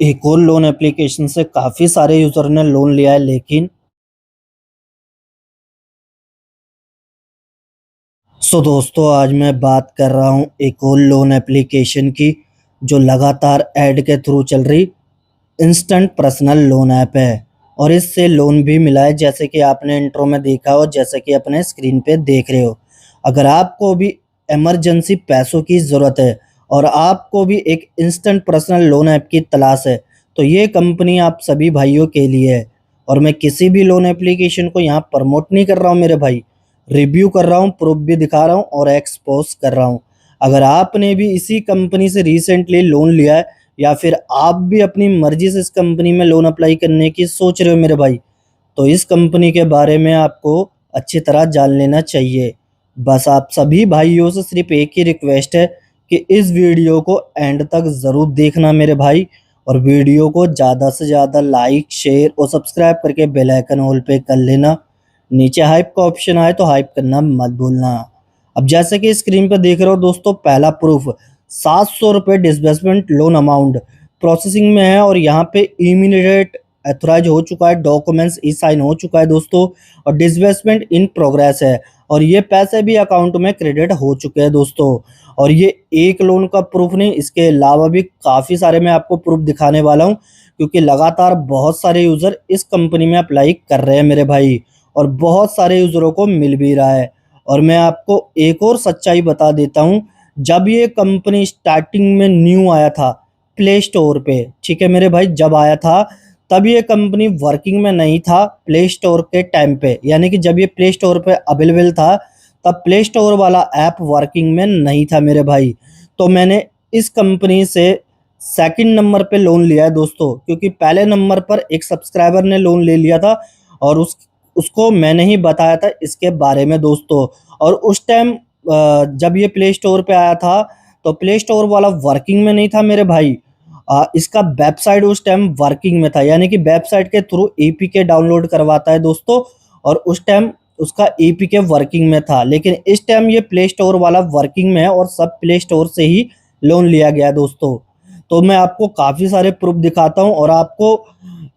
एक और loan application से काफ़ी सारे यूज़र ने लोन लिया है, लेकिन दोस्तों आज मैं बात कर रहा हूँ एक और लोन एप्लीकेशन की, जो लगातार ऐड के थ्रू चल रही इंस्टेंट पर्सनल लोन ऐप है। और इससे लोन भी मिला है, जैसे कि आपने इंट्रो में देखा हो, जैसे कि अपने स्क्रीन पे देख रहे हो। अगर आपको भी इमरजेंसी पैसों की ज़रूरत है और आपको भी एक इंस्टेंट पर्सनल लोन ऐप की तलाश है, तो ये कंपनी आप सभी भाइयों के लिए है। और मैं किसी भी लोन एप्लीकेशन को यहाँ प्रमोट नहीं कर रहा हूँ मेरे भाई, रिव्यू कर रहा हूँ, प्रूफ भी दिखा रहा हूँ और एक्सपोज कर रहा हूँ। अगर आपने भी इसी कंपनी से रिसेंटली लोन लिया है या फिर आप भी अपनी मर्जी से इस कंपनी में लोन अप्लाई करने की सोच रहे हो मेरे भाई, तो इस कंपनी के बारे में आपको अच्छी तरह जान लेना चाहिए। बस आप सभी भाइयों से सिर्फ एक ही रिक्वेस्ट है कि इस वीडियो को एंड तक ज़रूर देखना मेरे भाई, और वीडियो को ज़्यादा से ज़्यादा लाइक, शेयर और सब्सक्राइब करके बेल आइकन ऑल पे कर लेना। नीचे हाइप का ऑप्शन आए तो हाइप करना मत भूलना। अब जैसे कि स्क्रीन पे देख रहे हो दोस्तों, पहला प्रूफ 700 रुपये डिसबर्समेंट लोन अमाउंट प्रोसेसिंग में है और यहाँ पे इमीडिएट एथोराइज हो चुका है, डॉक्यूमेंट्स ई साइन हो चुका है दोस्तों, और डिसबर्समेंट इन प्रोग्रेस है और ये पैसे भी अकाउंट में क्रेडिट हो चुके हैं दोस्तों। और ये एक लोन का प्रूफ नहीं, इसके अलावा भी काफ़ी सारे मैं आपको प्रूफ दिखाने वाला हूँ, क्योंकि लगातार बहुत सारे यूज़र इस कंपनी में अप्लाई कर रहे हैं मेरे भाई, और बहुत सारे यूज़रों को मिल भी रहा है। और मैं आपको एक और सच्चाई बता देता हूँ, जब ये कंपनी स्टार्टिंग में न्यू आया था प्ले स्टोर पे, ठीक है मेरे भाई, जब आया था तब ये कंपनी वर्किंग में नहीं था प्ले स्टोर के टाइम पे, यानी कि जब ये प्ले स्टोर पे अवेलेबल था तब प्ले स्टोर वाला ऐप वर्किंग में नहीं था मेरे भाई। तो मैंने इस कंपनी से सेकंड नंबर पे लोन लिया है दोस्तों, क्योंकि पहले नंबर पर एक सब्सक्राइबर ने लोन ले लिया था और उसको मैंने ही बताया था इसके बारे में दोस्तों। और उस टाइम जब ये प्ले स्टोर पे आया था तो प्ले स्टोर वाला वर्किंग में नहीं था मेरे भाई। इसका वेबसाइट उस टाइम वर्किंग में था, यानी कि वेबसाइट के थ्रू एपीके डाउनलोड करवाता है दोस्तों, और उस टाइम उसका एपीके वर्किंग में था। लेकिन इस टाइम ये प्ले स्टोर वाला वर्किंग में है और सब प्ले स्टोर से ही लोन लिया गया है दोस्तों। तो मैं आपको काफ़ी सारे प्रूफ दिखाता हूँ और आपको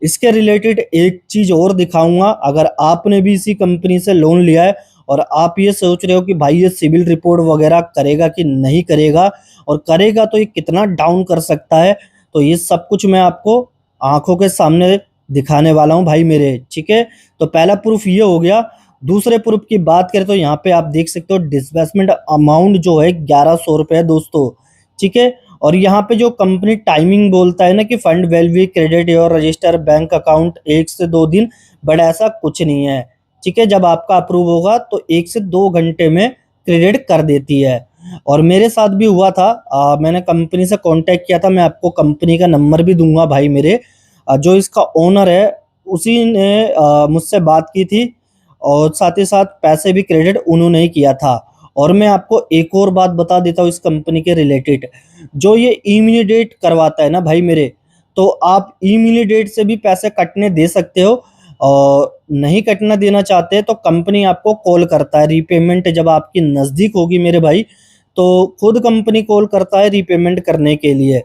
इसके रिलेटेड एक चीज़ और दिखाऊंगा। अगर आपने भी इसी कंपनी से लोन लिया है और आप ये सोच रहे हो कि भाई ये सिविल रिपोर्ट वगैरह करेगा कि नहीं करेगा, और करेगा तो ये कितना डाउन कर सकता है, तो ये सब कुछ मैं आपको आंखों के सामने दिखाने वाला हूं भाई मेरे, ठीक है। तो पहला प्रूफ ये हो गया। दूसरे प्रूफ की बात करें तो यहाँ पे आप देख सकते हो डिसबर्समेंट अमाउंट जो है 1100 रुपये है दोस्तों, ठीक है। और यहाँ पे जो कंपनी टाइमिंग बोलता है ना कि fund will be credit your register bank account 1 से 2 दिन, बट ऐसा कुछ नहीं है, ठीक है। जब आपका अप्रूव होगा तो 1 से 2 घंटे में क्रेडिट कर देती है। और मेरे साथ भी हुआ था, मैंने कंपनी से कांटेक्ट किया था, मैं आपको कंपनी का नंबर भी दूंगा भाई मेरे। जो इसका ओनर है उसी ने मुझसे बात की थी और साथ ही साथ पैसे भी क्रेडिट उन्होंने ही किया था। और मैं आपको एक और बात बता देता हूँ इस कंपनी के रिलेटेड, जो ये इमीडिएट करवाता है ना भाई मेरे, तो आप इमीडिएट से भी पैसे कटने दे सकते हो, और नहीं कटना देना चाहते तो कंपनी आपको कॉल करता है रीपेमेंट जब आपकी नज़दीक होगी मेरे भाई, तो खुद कंपनी कॉल करता है रीपेमेंट करने के लिए।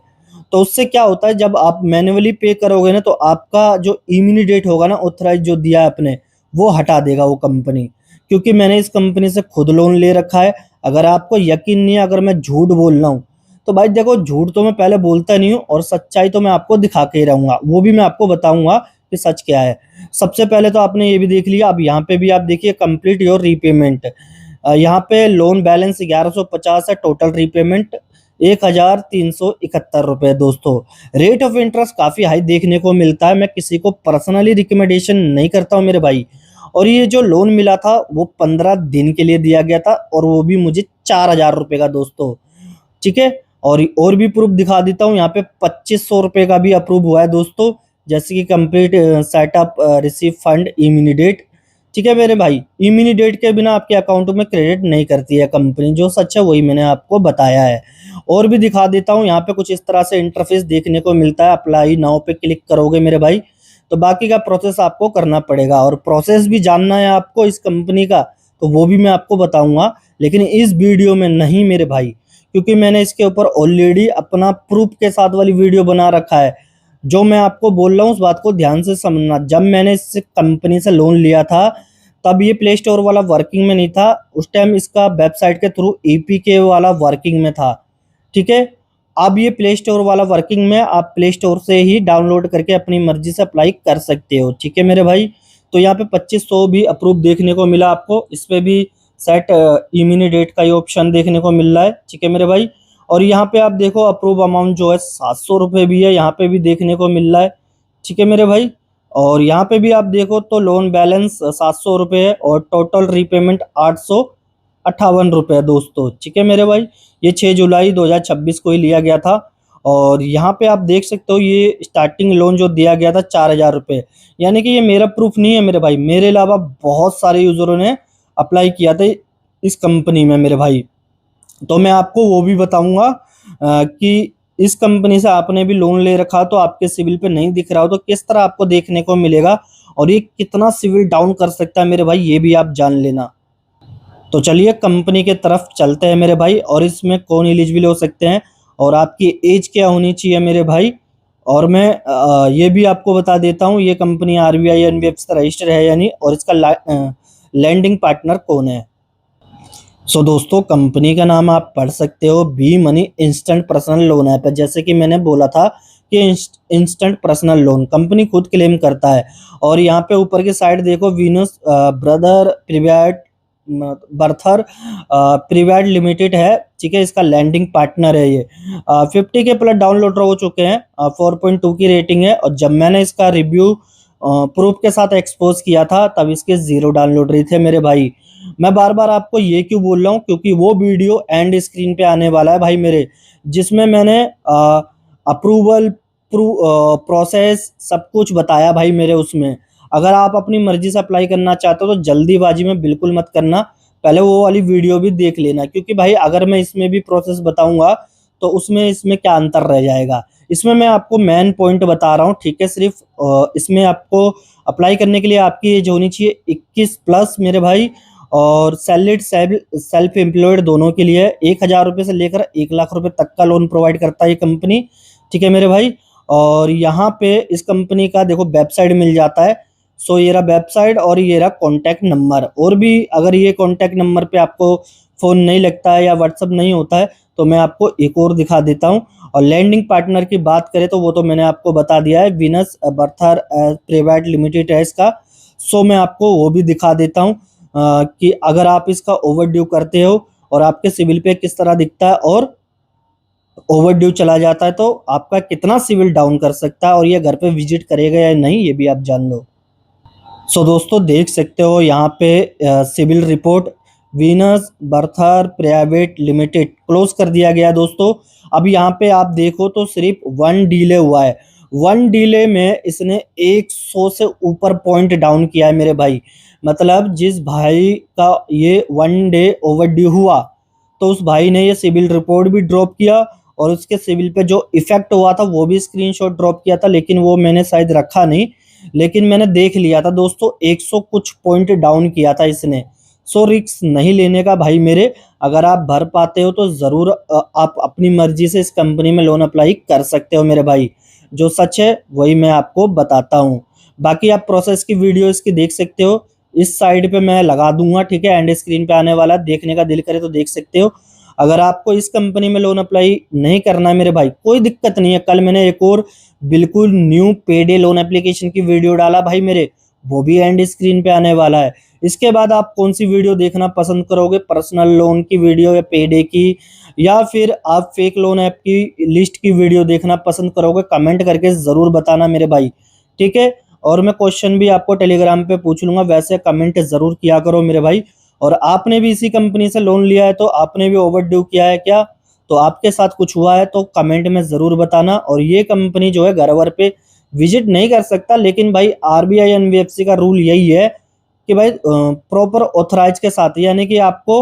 तो उससे क्या होता है, जब आप मैन्युअली पे करोगे ना तो आपका जो इमीडिएट होगा ना ऑथराइज जो दिया है आपने, वो हटा देगा वो कंपनी, क्योंकि मैंने इस कंपनी से खुद लोन ले रखा है। अगर आपको यकीन नहीं है, अगर मैं झूठ बोल रहा हूँ तो भाई देखो, झूठ तो मैं पहले बोलता नहीं हूँ और सच्चाई तो मैं आपको दिखा के ही रहूंगा, वो भी मैं आपको बताऊंगा कि सच क्या है। सबसे पहले तो आपने ये भी देख लिया, अब यहाँ पे भी आप देखिए कंप्लीट योर रीपेमेंट, यहाँ पे लोन बैलेंस 1150 है, टोटल रीपेमेंट 1371 रुपये दोस्तों। रेट ऑफ इंटरेस्ट काफ़ी हाई देखने को मिलता है, मैं किसी को पर्सनली रिकमेंडेशन नहीं करता हूँ मेरे भाई। और ये जो लोन मिला था वो 15 दिन के लिए दिया गया था, और वो भी मुझे 4000 रुपये का दोस्तों, ठीक है। और भी प्रूफ दिखा देता हूँ, यहाँ पे 2500 रुपये का भी अप्रूव हुआ है दोस्तों, जैसे कि complete setup receive fund immediate, ठीक है मेरे भाई। इमीडिएट के बिना आपके अकाउंट में क्रेडिट नहीं करती है कंपनी, जो सच है वही मैंने आपको बताया है। और भी दिखा देता हूँ, यहाँ पे कुछ इस तरह से इंटरफेस देखने को मिलता है। अप्लाई नाउ पे क्लिक करोगे मेरे भाई तो बाकी का प्रोसेस आपको करना पड़ेगा, और प्रोसेस भी जानना है आपको इस कंपनी का तो वो भी मैं आपको बताऊंगा, लेकिन इस वीडियो में नहीं मेरे भाई, क्योंकि मैंने इसके ऊपर ऑलरेडी अपना प्रूफ के साथ वाली वीडियो बना रखा है। जो मैं आपको बोल रहा हूँ उस बात को ध्यान से समझना। जब मैंने इस कंपनी से लोन लिया था तब ये प्ले स्टोर वाला वर्किंग में नहीं था, उस टाइम इसका वेबसाइट के थ्रू एपीके वाला वर्किंग में था। ठीक है, अब ये प्ले स्टोर वाला वर्किंग में, आप प्ले स्टोर से ही डाउनलोड करके अपनी मर्जी से अप्लाई कर सकते हो। ठीक है मेरे भाई, तो यहाँ पे 2500 भी अप्रूव देखने को मिला आपको, इस पे भी सेट इमीडिएट का ही ऑप्शन देखने को मिल रहा है। ठीक है मेरे भाई, और यहाँ पे आप देखो अप्रूव अमाउंट जो है 700 रुपये भी है, यहाँ पे भी देखने को मिल रहा है। ठीक है मेरे भाई, और यहाँ पे भी आप देखो तो लोन बैलेंस 700 रुपये है और टोटल रीपेमेंट 858 रुपये है दोस्तों। ठीक है मेरे भाई, ये 6 जुलाई 2026 को ही लिया गया था। और यहाँ पे आप देख सकते हो ये स्टार्टिंग लोन जो दिया गया था 4000 रुपये, यानी कि ये मेरा प्रूफ नहीं है मेरे भाई, मेरे अलावा बहुत सारे यूजरों ने अप्लाई किया था इस कंपनी में मेरे भाई। तो मैं आपको वो भी बताऊंगा कि इस कंपनी से आपने भी लोन ले रखा तो आपके सिविल पे नहीं दिख रहा हो तो किस तरह आपको देखने को मिलेगा और ये कितना सिविल डाउन कर सकता है मेरे भाई, ये भी आप जान लेना। तो चलिए कंपनी के तरफ चलते हैं मेरे भाई, और इसमें कौन एलिजिबल हो सकते हैं और आपकी एज क्या होनी चाहिए मेरे भाई। और मैं ये भी आपको बता देता हूँ ये कंपनी आरबीआई एनबीएफसी से रजिस्टर है या नहीं, और इसका लैंडिंग पार्टनर कौन है। सो दोस्तों कंपनी का नाम आप पढ़ सकते हो, B money instant personal loan app है। जैसे कि मैंने बोला था कि इंस्टेंट पर्सनल लोन कंपनी खुद क्लेम करता है। और यहाँ पे ऊपर की साइड देखो Venus brother private berther private limited है। ठीक है, इसका लैंडिंग पार्टनर है ये। 50 के प्लस डाउनलोड हो चुके हैं, 4.2 की रेटिंग है। और जब मैंने इसका रिव्यू प्रूफ के साथ एक्सपोज किया था तब इसके 0 डाउनलोड रही थे मेरे भाई। मैं बार बार आपको ये क्यों बोल रहा हूँ, क्योंकि वो वीडियो एंड स्क्रीन पे आने वाला है भाई मेरे, जिसमें मैंने अप्रूवल प्रोसेस सब कुछ बताया भाई मेरे उसमें। अगर आप अपनी मर्जी से अप्लाई करना चाहते हो तो जल्दीबाजी में बिल्कुल मत करना, पहले वो वाली वीडियो भी देख लेना। क्योंकि भाई अगर मैं इसमें भी प्रोसेस बताऊंगा तो उसमें इसमें क्या अंतर रह जाएगा। इसमें मैं आपको मेन पॉइंट बता रहा हूँ। ठीक है, सिर्फ इसमें आपको अप्लाई करने के लिए आपकी एज होनी चाहिए 21 प्लस मेरे भाई, और सैलरीड सेल्फ एम्प्लॉयड दोनों के लिए 1000 रुपये से लेकर 1 लाख रुपए तक का लोन प्रोवाइड करता है ये कंपनी। ठीक है मेरे भाई, और यहाँ पे इस कंपनी का देखो वेबसाइट मिल जाता है। सो ये रहा वेबसाइट और ये रहा कॉन्टैक्ट नंबर। और भी अगर ये कॉन्टैक्ट नंबर पे आपको फ़ोन नहीं लगता है या व्हाट्सअप नहीं होता है तो मैं आपको एक और दिखा देता हूँ। और लैंडिंग पार्टनर की बात करें तो वो तो मैंने आपको बता दिया है, विनस बर्थर प्राइवेट लिमिटेड है इसका। सो मैं आपको वो भी दिखा देता हूँ कि अगर आप इसका ओवरड्यू करते हो और आपके सिविल पे किस तरह दिखता है, और ओवरड्यू चला जाता है तो आपका कितना सिविल डाउन कर सकता है, और ये घर पे विजिट करेगा या नहीं ये भी आप जान लो। सो दोस्तों देख सकते हो यहाँ पे civil report Venus berther private limited close कर दिया गया दोस्तों। अब यहाँ पे आप देखो तो सिर्फ 1 डिले हुआ है, 1 डिले में इसने 100 से ऊपर पॉइंट डाउन किया है मेरे भाई। मतलब जिस भाई का ये 1 डे ओवरड्यू हुआ तो उस भाई ने ये सिविल रिपोर्ट भी ड्रॉप किया और उसके सिविल पे जो इफेक्ट हुआ था वो भी स्क्रीनशॉट ड्रॉप किया था, लेकिन वो मैंने शायद रखा नहीं, लेकिन मैंने देख लिया था दोस्तों 100 कुछ पॉइंट डाउन किया था इसने। सो रिस्क नहीं लेने का भाई मेरे, अगर आप भर पाते हो तो ज़रूर आप अपनी मर्जी से इस कंपनी में लोन अप्लाई कर सकते हो मेरे भाई। जो सच है वही मैं आपको बताता हूँ। बाकी आप प्रोसेस की वीडियो इसकी देख सकते हो, इस साइड पे मैं लगा दूंगा। ठीक है, एंड स्क्रीन पे आने वाला, देखने का दिल करे तो देख सकते हो। अगर आपको इस कंपनी में लोन अप्लाई नहीं करना है मेरे भाई कोई दिक्कत नहीं है, कल मैंने एक और बिल्कुल न्यू पेडे लोन एप्लीकेशन की वीडियो डाला भाई मेरे, वो भी एंड स्क्रीन पे आने वाला है। इसके बाद आप कौन सी वीडियो देखना पसंद करोगे, पर्सनल लोन की वीडियो या पेडे की, या फिर आप फेक लोन ऐप की लिस्ट की वीडियो देखना पसंद करोगे, कमेंट करके ज़रूर बताना मेरे भाई। ठीक है, और मैं क्वेश्चन भी आपको टेलीग्राम पे पूछ लूंगा, वैसे कमेंट ज़रूर किया करो मेरे भाई। और आपने भी इसी कंपनी से लोन लिया है तो आपने भी ओवरड्यू किया है क्या, तो आपके साथ कुछ हुआ है तो कमेंट में ज़रूर बताना। और ये कंपनी जो है घर वर पे विजिट नहीं कर सकता, लेकिन भाई आरबीआई एनबीएफसी का रूल यही है कि भाई प्रॉपर ऑथराइज के साथ, यानी कि आपको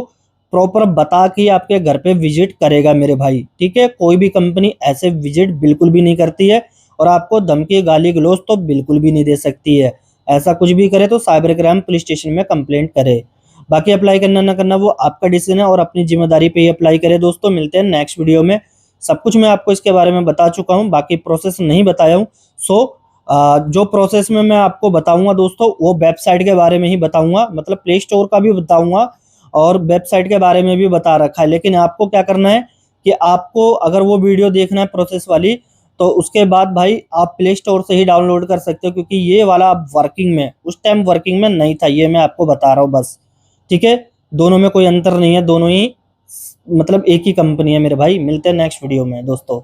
प्रॉपर बता के आपके घर पे विजिट करेगा मेरे भाई। ठीक है, कोई भी कंपनी ऐसे विजिट बिल्कुल भी नहीं करती है, और आपको धमकी गाली गलौज तो बिल्कुल भी नहीं दे सकती है। ऐसा कुछ भी करे तो साइबर क्राइम पुलिस स्टेशन में कंप्लेंट करे। बाकी अप्लाई करना ना करना वो आपका डिसीजन है, और अपनी जिम्मेदारी पे ही अप्लाई करें दोस्तों। मिलते हैं नेक्स्ट वीडियो में, सब कुछ मैं आपको इसके बारे में बता चुका हूँ, बाकी प्रोसेस नहीं बताया हूँ। सो जो प्रोसेस में मैं आपको बताऊंगा दोस्तों, वो वेबसाइट के बारे में ही बताऊंगा, मतलब प्ले स्टोर का भी बताऊंगा और वेबसाइट के बारे में भी बता रखा है। लेकिन आपको क्या करना है कि आपको अगर वो वीडियो देखना है प्रोसेस वाली, तो उसके बाद भाई आप प्ले स्टोर से ही डाउनलोड कर सकते हो, क्योंकि ये वाला अब वर्किंग में, उस टाइम वर्किंग में नहीं था, ये मैं आपको बता रहा हूँ बस। ठीक है, दोनों में कोई अंतर नहीं है, दोनों ही मतलब एक ही कंपनी है मेरे भाई। मिलते हैं नेक्स्ट वीडियो में दोस्तों।